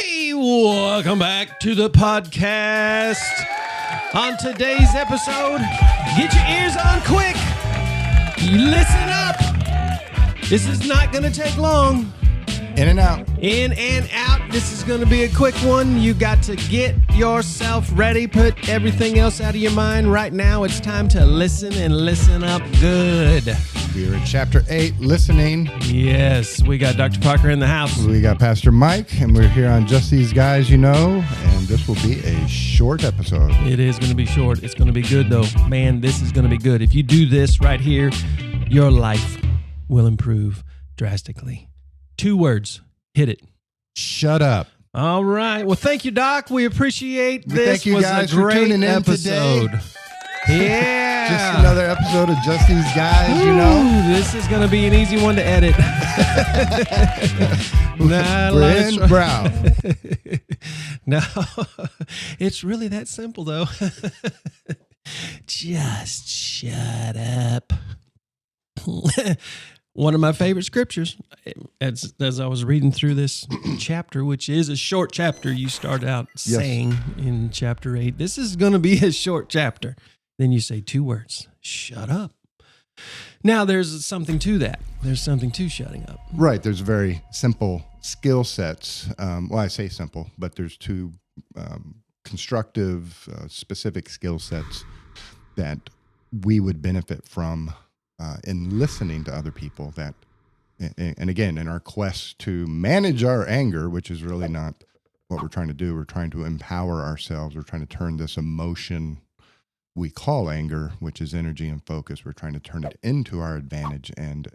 Hey, welcome back to the podcast. On today's episode, get your ears on quick. Listen up. This is not going to take long. In and out. In and out. This is going to be a quick one. You got to get yourself ready. Put everything else out of your mind. Right now, it's time to listen and listen up good. We are in chapter 8, listening. Yes, we got Dr. Parker in the house. We got Pastor Mike, and we're here on Just These Guys, you know, and this will be a short episode. It is going to be short. It's going to be good, though. Man, this is going to be good. If you do this right here, your life will improve drastically. 2 words. Hit it. Shut up. All right. Well, thank you, Doc. We appreciate this. Thank you was guys a great for tuning in episode. today. Yeah. Just another episode of Just These Guys, you know. This is going to be an easy one to edit. We're in brown. No, it's really that simple, though. Just shut up. One of my favorite scriptures, as I was reading through this chapter, which is a short chapter, you start out saying in chapter 8, this is going to be a short chapter. Then you say 2 words, shut up. Now, there's something to that. There's something to shutting up. Right. There's very simple skill sets. Well, I say simple, but there's 2 constructive, specific skill sets that we would benefit from in listening to other people. That, and again, in our quest to manage our anger, which is really not what we're trying to do. We're trying to empower ourselves. We're trying to turn this emotion we call anger, which is energy and focus. We're trying to turn it into our advantage, and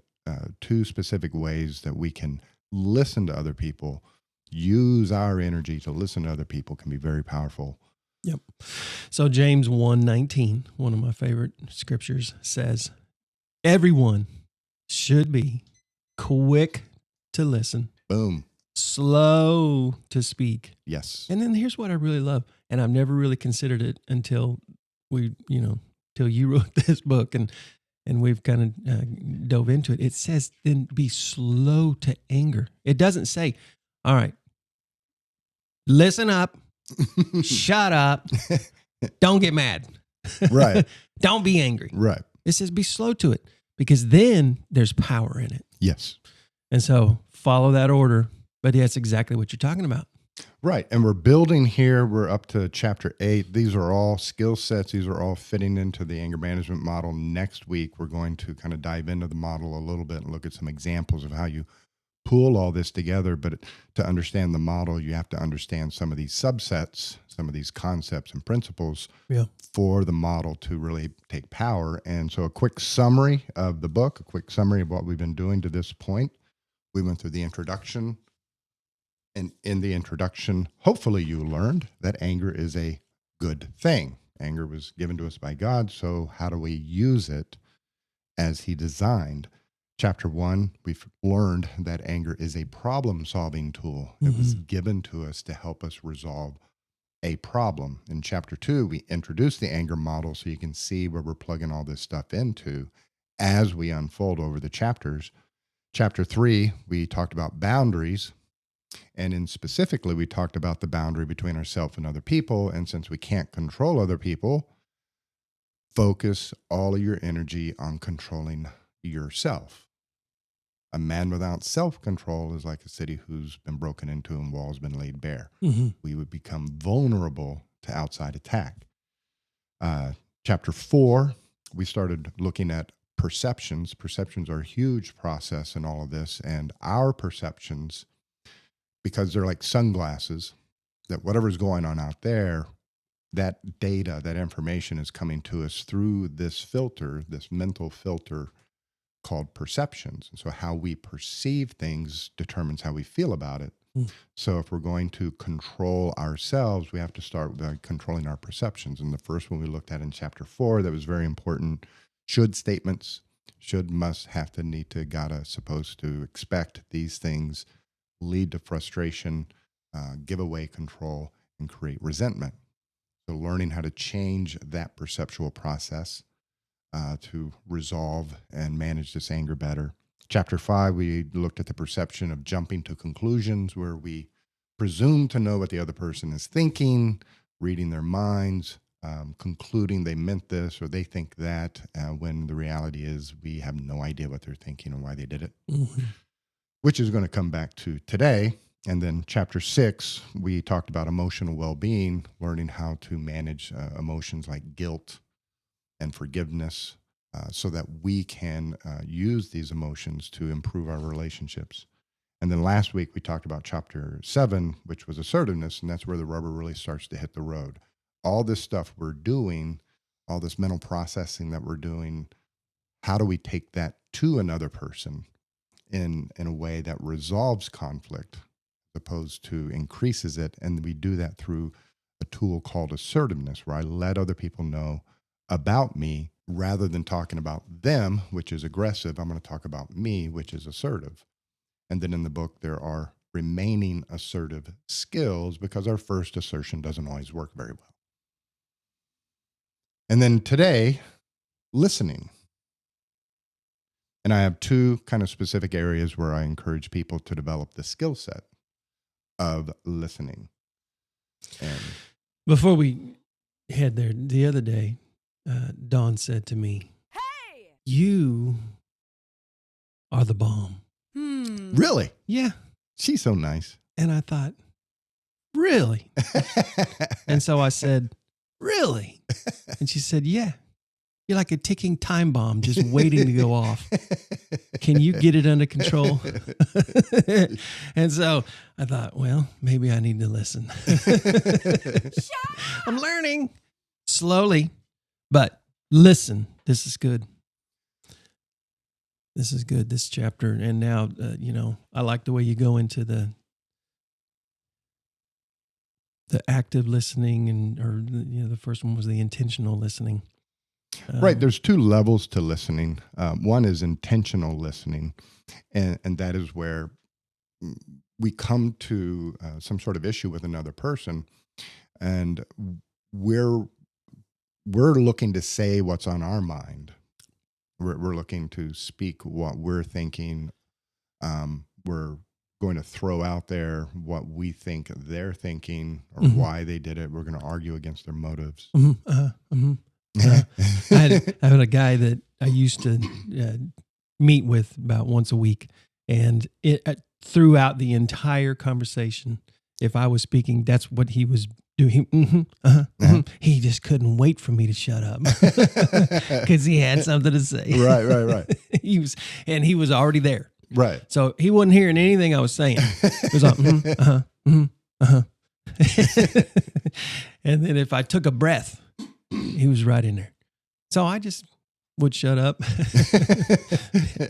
2 specific ways that we can listen to other people, use our energy to listen to other people, can be very powerful. Yep. So James 1:19, one of my favorite scriptures, says, everyone should be quick to listen. Boom. Slow to speak. Yes. And then here's what I really love, and I've never really considered it until till you wrote this book and we've kind of dove into it. It says, then be slow to anger. It doesn't say, all right, listen up, shut up, don't get mad. Right. Don't be angry. Right. It says be slow to it, because then there's power in it. Yes. And so follow that order. But that's exactly what you're talking about. Right. And we're building here. We're up to chapter 8. These are all skill sets. These are all fitting into the anger management model. Next week, we're going to kind of dive into the model a little bit and look at some examples of how you pull all this together. But to understand the model, you have to understand some of these subsets, some of these concepts and principles for the model to really take power. And so a quick summary of the book, a quick summary of what we've been doing to this point. We went through the introduction. And in the introduction, hopefully you learned that anger is a good thing. Anger was given to us by God, so how do we use it as He designed? Chapter 1, we've learned that anger is a problem-solving tool. It was given to us to help us resolve a problem. In chapter 2, we introduced the anger model so you can see where we're plugging all this stuff into as we unfold over the chapters. Chapter 3, we talked about boundaries. And specifically, we talked about the boundary between ourselves and other people. And since we can't control other people, focus all of your energy on controlling yourself. A man without self-control is like a city who's been broken into and walls been laid bare. We would become vulnerable to outside attack. Chapter 4, we started looking at perceptions. Perceptions are a huge process in all of this. And our perceptions, because they're like sunglasses, that whatever's going on out there, that data, that information is coming to us through this filter, this mental filter called perceptions. And so how we perceive things determines how we feel about it. So if we're going to control ourselves, we have to start by controlling our perceptions. And the first one we looked at in chapter 4 that was very important, should statements, should, must, have to, need to, gotta, supposed to, expect, these things lead to frustration, give away control, and create resentment. So learning how to change that perceptual process to resolve and manage this anger better. Chapter 5, we looked at the perception of jumping to conclusions, where we presume to know what the other person is thinking, reading their minds, concluding they meant this or they think that, when the reality is we have no idea what they're thinking and why they did it, which is going to come back to today. And then chapter 6, we talked about emotional well-being, learning how to manage emotions like guilt and forgiveness, so that we can use these emotions to improve our relationships. And then last week we talked about chapter 7, which was assertiveness, and that's where the rubber really starts to hit the road. All this stuff we're doing, all this mental processing that we're doing, how do we take that to another person in a way that resolves conflict as opposed to increases it? And we do that through a tool called assertiveness, where I let other people know about me rather than talking about them, which is aggressive. I'm going to talk about me, which is assertive. And then in the book, there are remaining assertive skills because our first assertion doesn't always work very well. And then today, listening. And I have 2 kind of specific areas where I encourage people to develop the skill set of listening. And Before we head there, the other day, Dawn said to me, "Hey, you are the bomb." Really? Yeah. She's so nice. And I thought, really? And so I said, really? And she said, yeah. You're like a ticking time bomb just waiting to go off. Can you get it under control? And so I thought, well, maybe I need to listen. I'm learning slowly, but listen. This is good. This is good, this chapter. And now, I like the way you go into the active listening the first one was the intentional listening. Right. There's 2 levels to listening. One is intentional listening, and that is where we come to some sort of issue with another person, and we're looking to say what's on our mind. We're looking to speak what we're thinking. We're going to throw out there what we think they're thinking or why they did it. We're going to argue against their motives. I had a guy that I used to meet with about once a week, and throughout the entire conversation, if I was speaking, that's what he was doing. He just couldn't wait for me to shut up because he had something to say. Right. He was already there. Right. So he wasn't hearing anything I was saying. It was like, And then if I took a breath, he was right in there. So I just would shut up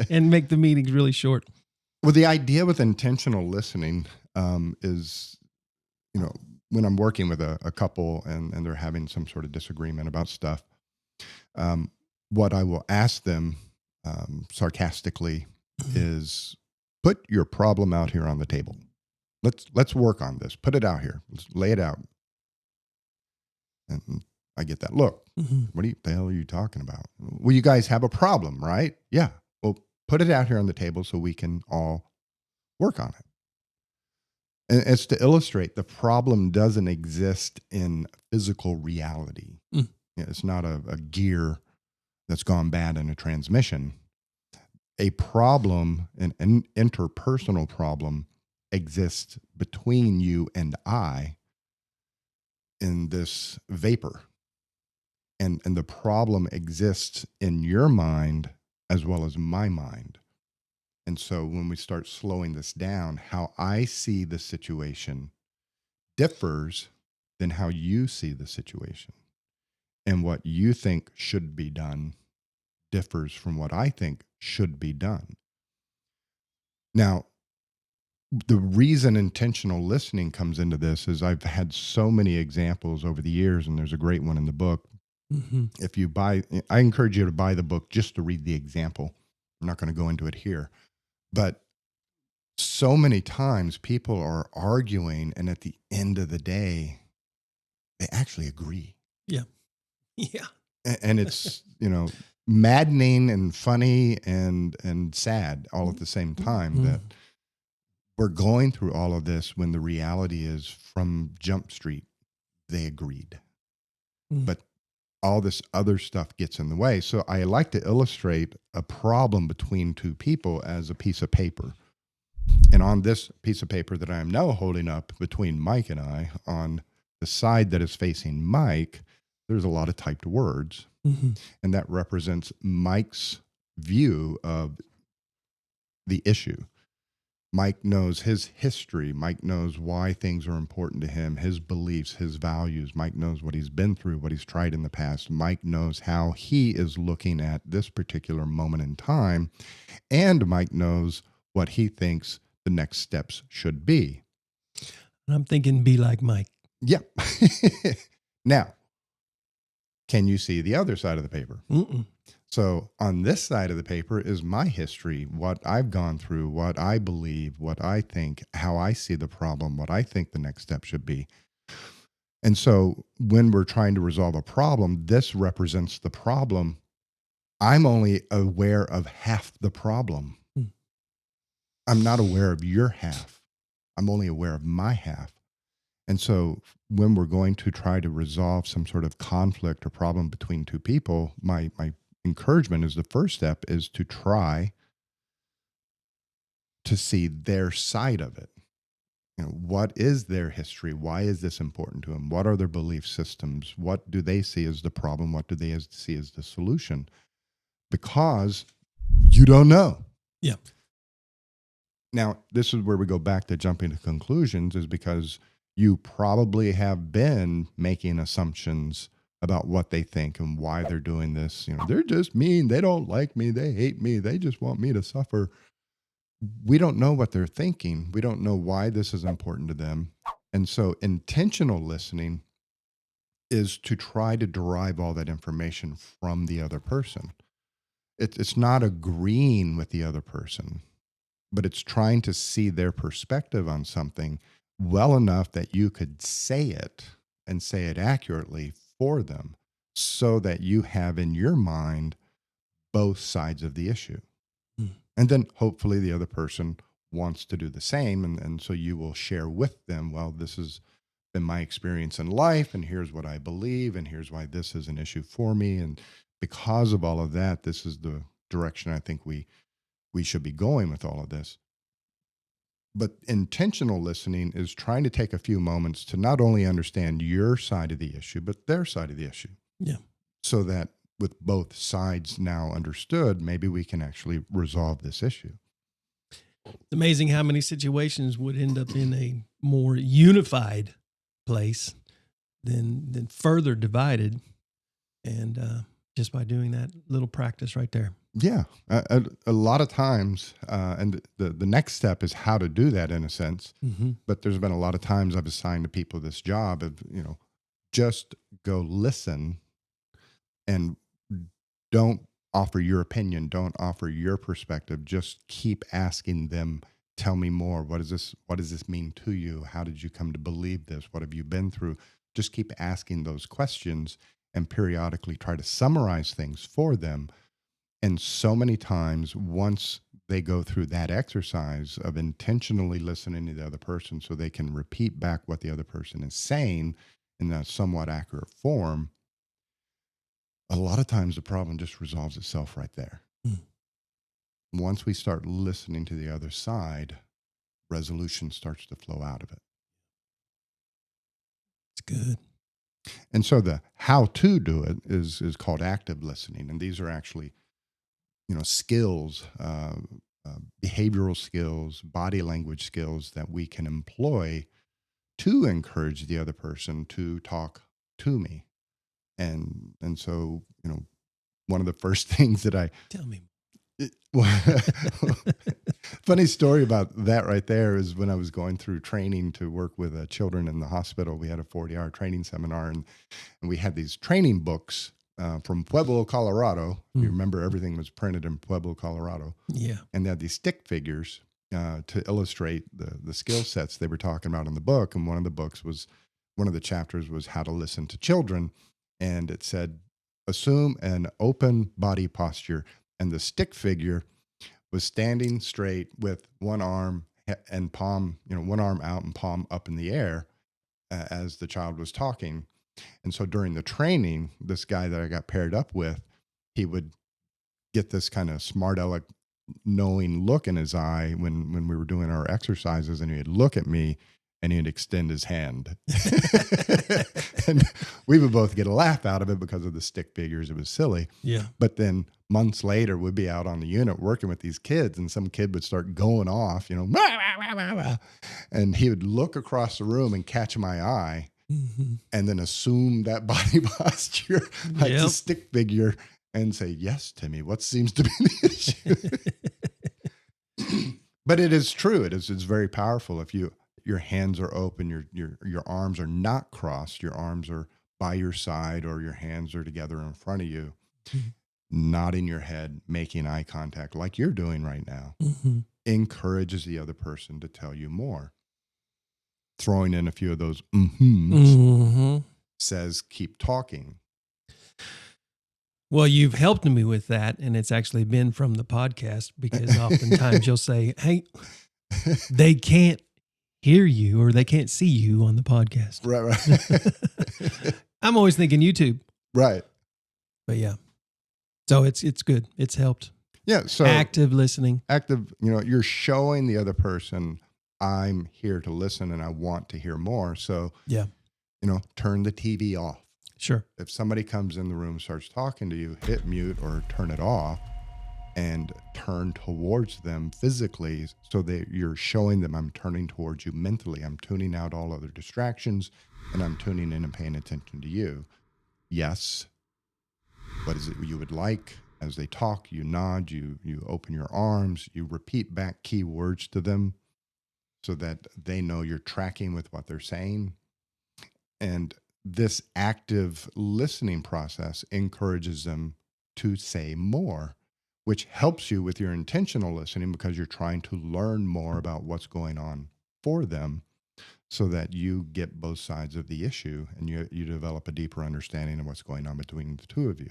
and make the meetings really short. Well, the idea with intentional listening is, when I'm working with a couple and they're having some sort of disagreement about stuff, what I will ask them sarcastically is, put your problem out here on the table. Let's work on this. Put it out here. Let's lay it out. And I get that look. What the hell are you talking about? Well, you guys have a problem, right? Yeah. Well, put it out here on the table so we can all work on it. And it's to illustrate the problem doesn't exist in physical reality. It's not a gear that's gone bad in a transmission. A problem, an interpersonal problem, exists between you and I in this vapor. And the problem exists in your mind as well as my mind. And so when we start slowing this down, how I see the situation differs than how you see the situation. And what you think should be done differs from what I think should be done. Now, the reason intentional listening comes into this is I've had so many examples over the years, and there's a great one in the book. If you I encourage you to buy the book just to read the example. I'm not going to go into it here. But so many times people are arguing, and at the end of the day, they actually agree. Yeah. And it's, maddening and funny and sad all at the same time that we're going through all of this when the reality is from Jump Street, they agreed. Mm. But all this other stuff gets in the way. So I like to illustrate a problem between two people as a piece of paper. And on this piece of paper that I am now holding up between Mike and I, on the side that is facing Mike, there's a lot of typed words. Mhm. And that represents Mike's view of the issue. Mike knows his history. Mike knows why things are important to him, his beliefs, his values. Mike knows what he's been through, what he's tried in the past. Mike knows how he is looking at this particular moment in time. And Mike knows what he thinks the next steps should be. And I'm thinking, be like Mike. Yeah. Now, can you see the other side of the paper? Mm-mm. So on this side of the paper is my history, what I've gone through, what I believe, what I think, how I see the problem, what I think the next step should be. And so when we're trying to resolve a problem, this represents the problem. I'm only aware of half the problem. Hmm. I'm not aware of your half. I'm only aware of my half. And so when we're going to try to resolve some sort of conflict or problem between two people, my encouragement is the first step is to try to see their side of it. You know, what is their history? Why is this important to them? What are their belief systems? What do they see as the problem? What do they see as the solution? Because you don't know. Yeah. Now, this is where we go back to jumping to conclusions, is because you probably have been making assumptions about what they think and why they're doing this. You know, they're just mean. They don't like me. They hate me. They just want me to suffer. We don't know what they're thinking. We don't know why this is important to them. And so intentional listening is to try to derive all that information from the other person. It's not agreeing with the other person, but it's trying to see their perspective on something well enough that you could say it and say it accurately for them, so that you have in your mind both sides of the issue. Mm. And then hopefully the other person wants to do the same. And so you will share with them, well, this has been my experience in life, and here's what I believe, and here's why this is an issue for me. And because of all of that, this is the direction I think we should be going with all of this. But intentional listening is trying to take a few moments to not only understand your side of the issue, but their side of the issue. Yeah. So that with both sides now understood, maybe we can actually resolve this issue. It's amazing how many situations would end up in a more unified place than further divided. And just by doing that little practice right there. Yeah, a lot of times, and the next step is how to do that in a sense. Mm-hmm. But there's been a lot of times I've assigned to people this job of, you know, just go listen and don't offer your opinion, don't offer your perspective. Just keep asking them, tell me more. What does this mean to you? How did you come to believe this? What have you been through? Just keep asking those questions and periodically try to summarize things for them. And so many times, once they go through that exercise of intentionally listening to the other person so they can repeat back what the other person is saying in a somewhat accurate form, a lot of times the problem just resolves itself right there. Mm. Once we start listening to the other side, resolution starts to flow out of it. It's good. And so the how to do it is called active listening. And these are actually, you know, skills, behavioral skills, body language skills that we can employ to encourage the other person to talk to me. And so, you know, one of the first things that Tell me. funny story about that right there is when I was going through training to work with children in the hospital, we had a 40-hour training seminar, and we had these training books from Pueblo, Colorado. You remember everything was printed in Pueblo, Colorado. Yeah. And they had these stick figures to illustrate the skill sets they were talking about in the book. And one of the chapters was how to listen to children. And it said, assume an open body posture. And the stick figure was standing straight with one arm and palm, one arm out and palm up in the air as the child was talking. And so during the training, this guy that I got paired up with, he would get this kind of smart aleck knowing look in his eye when we were doing our exercises, and he'd look at me and he'd extend his hand. And we would both get a laugh out of it because of the stick figures. It was silly. Yeah. But then months later, we'd be out on the unit working with these kids, and some kid would start going off, and he would look across the room and catch my eye, and then assume that body posture like a stick figure and say, "Yes, Timmy, what seems to be the issue?" But it is true. It's very powerful. If your hands are open, your arms are not crossed, your arms are by your side, or your hands are together in front of you, nodding your head, making eye contact like you're doing right now, encourages the other person to tell you more. Throwing in a few of those says, keep talking. Well, you've helped me with that, and it's actually been from the podcast, because oftentimes you'll say, hey, they can't hear you or they can't see you on the podcast. Right. I'm always thinking YouTube. Right. But yeah. So it's good. It's helped. Yeah. So active listening. You're showing the other person, I'm here to listen and I want to hear more. So, turn the TV off. Sure. If somebody comes in the room, starts talking to you, hit mute or turn it off and turn towards them physically, so that you're showing them I'm turning towards you mentally. I'm tuning out all other distractions and I'm tuning in and paying attention to you. Yes. What is it you would like? As they talk, you nod, you open your arms, you repeat back key words to them so that they know you're tracking with what they're saying. And this active listening process encourages them to say more, which helps you with your intentional listening, because you're trying to learn more about what's going on for them, so that you get both sides of the issue and you develop a deeper understanding of what's going on between the two of you.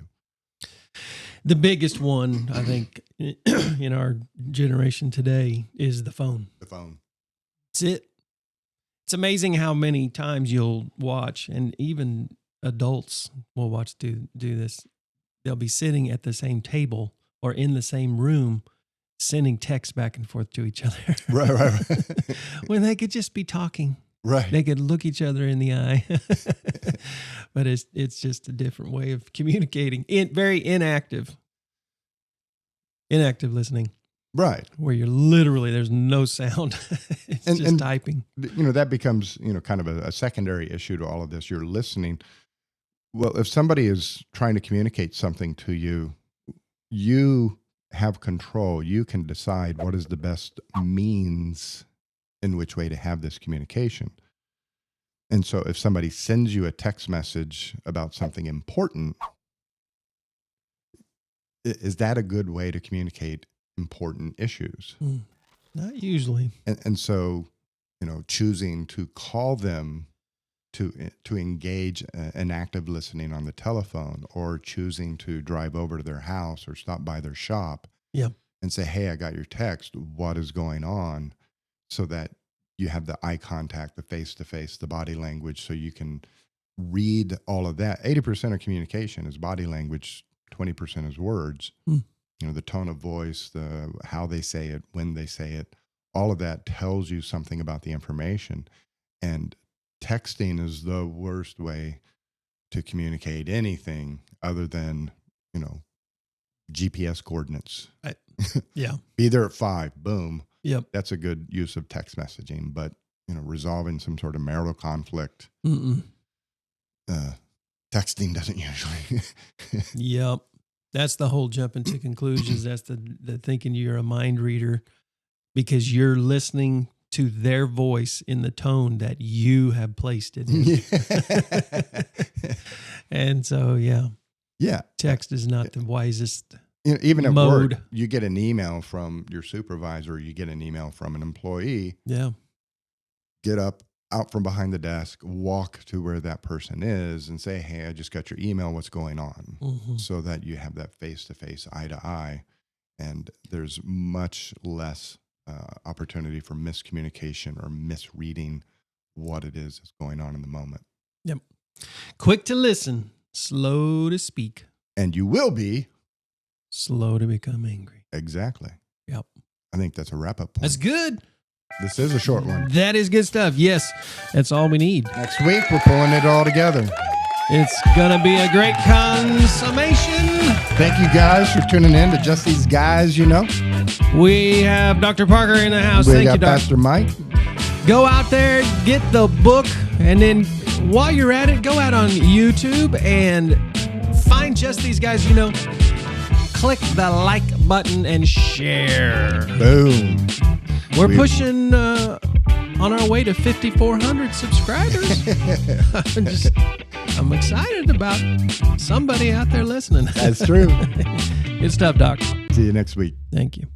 The biggest one, I think, in our generation today is the phone. The phone. That's it. It's amazing how many times you'll watch, and even adults will watch do this. They'll be sitting at the same table or in the same room, sending texts back and forth to each other. Right. When they could just be talking. Right. They could look each other in the eye. But it's just a different way of communicating. Very inactive listening. Right. Where you're literally, there's no sound. It's just typing. That becomes, kind of a secondary issue to all of this. You're listening. Well, if somebody is trying to communicate something to you, you have control. You can decide what is the best means in which way to have this communication. And so if somebody sends you a text message about something important, is that a good way to communicate important issues? Not usually. And so, choosing to call them to engage an active listening on the telephone, or choosing to drive over to their house or stop by their shop and say, hey, I got your text. What is going on? So that you have the eye contact, the face-to-face, the body language, so you can read all of that. 80% of communication is body language, 20% is words. The tone of voice, how they say it, when they say it, all of that tells you something about the information. And texting is the worst way to communicate anything other than, GPS coordinates. Yeah. Be there at 5, boom. Yep. That's a good use of text messaging. But, resolving some sort of marital conflict, texting doesn't usually. Yep. That's the whole jumping to conclusions. That's the thinking you're a mind reader, because you're listening to their voice in the tone that you have placed it in. And so, text is not the wisest even at mode. Work, you get an email from your supervisor, you get an email from an employee. Yeah. Get up out from behind the desk, walk to where that person is and say, hey, I just got your email. What's going on? So that you have that face-to-face, eye-to-eye. And there's much less opportunity for miscommunication or misreading what it is that's going on in the moment. Yep. Quick to listen, slow to speak, And you will be. slow to become angry. Exactly. Yep. I think that's a wrap-up point. That's good. This is a short one. That is good stuff. Yes, that's all we need. Next week, we're pulling it all together. It's going to be a great consummation. Thank you guys for tuning in to Just These Guys, you know. We have Dr. Parker in the house. We Thank got you, Doc. Pastor Mike. Go out there, get the book, and then while you're at it, go out on YouTube and find Just These Guys, you know. Click the like button and share. Boom. We're pushing on our way to 5,400 subscribers. I'm excited about somebody out there listening. That's true. Good stuff, Doc. See you next week. Thank you.